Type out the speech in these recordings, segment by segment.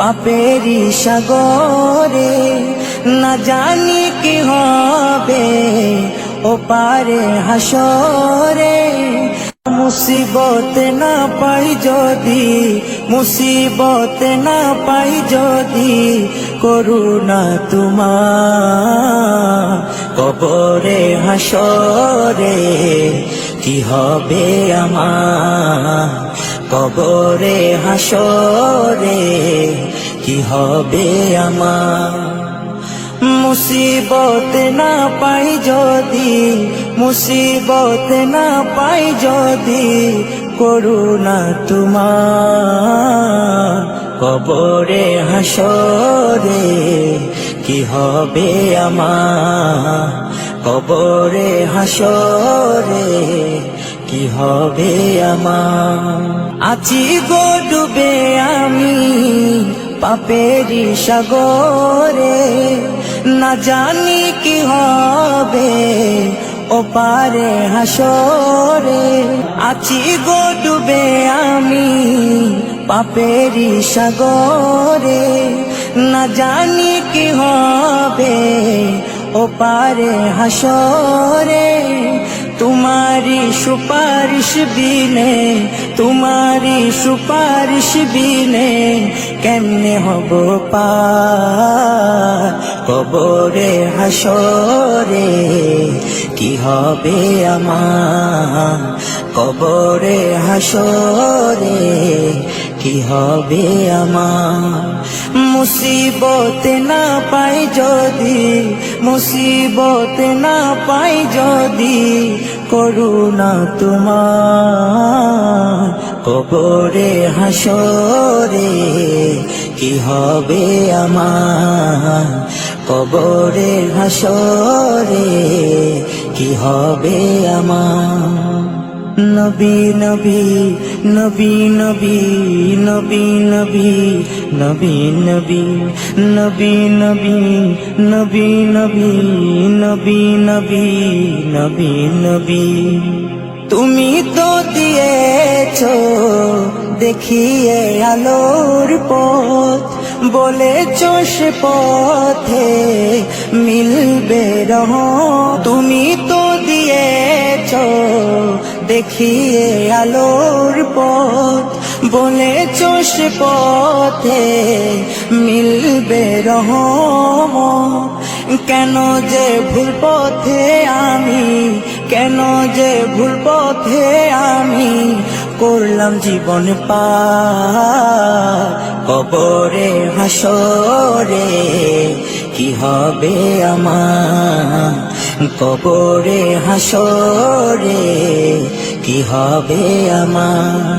পাপেরি সাগরে, না জানি কি হবে ও পারে হাসরে। মুসিবত না পাই যদি, মুসিবত না পাই যদি, করুণা তোমার কবরে হাসরে কি হবে আমার, কবরে হাসরে কি হবে আমার। মুসিবত না পাই যদি, মুসিবত না পাই যদি, করুণা তোমার কবরে হাসরে কি হবে আমার, কবরে হাসরে কি হবে আমার। আছি গো ডুবে আমি পাপেরি সাগরে, না জানি কি হবে ও পারে হাসরে। আছি গো ডুবে আমি পাপেরি সাগরে, না জানি কি হবে ও পারে হাসরে। तुम्हारी सुपारिश बिने, तुम्हारी सुपारिश बिने केमने हबो पार कबरे हासरे की हबे आमार, कबरे हासरे की हबे आमार। मुसीबत ना पाई जदि, मुसीबत ना पाई जदि, করুণা তোমার কবরে হাসরে কি হবে আমার, কবরে হাসরে কি হবে আমার। নবী নবী নবী নবী নবী নবী নবী নবী নবী নবী নবী নবী নবী নবী নবী নবী। তুমি তো দিয়েছো দেখিয়ে আলোর পথ, বলেছো সে পথে মিলবে রহমত। তুমি তো দিয়েছো দেখিয়ে আলোর পথ, বলেছো সে পথে মিলবে রহমত। কেন যে ভুল পথে আমি, কেন যে ভুল পথে আমি করলাম জীবন পার কবরে হাসরে কি হবে আমার, কবরে হাসরে কি হবে আমার।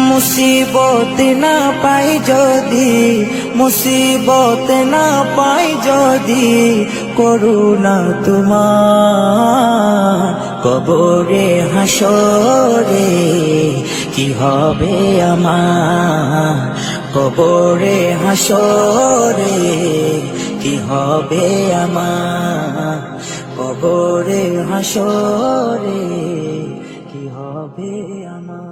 মুসিবত না পাই যদি, মুসিবত না পাই যদি, করুণা তোমার কবরে হাসরে কি হবে আমার, কবরে হাসরে কি হবে আমার, কবরে হাসরে কি হবে আমার।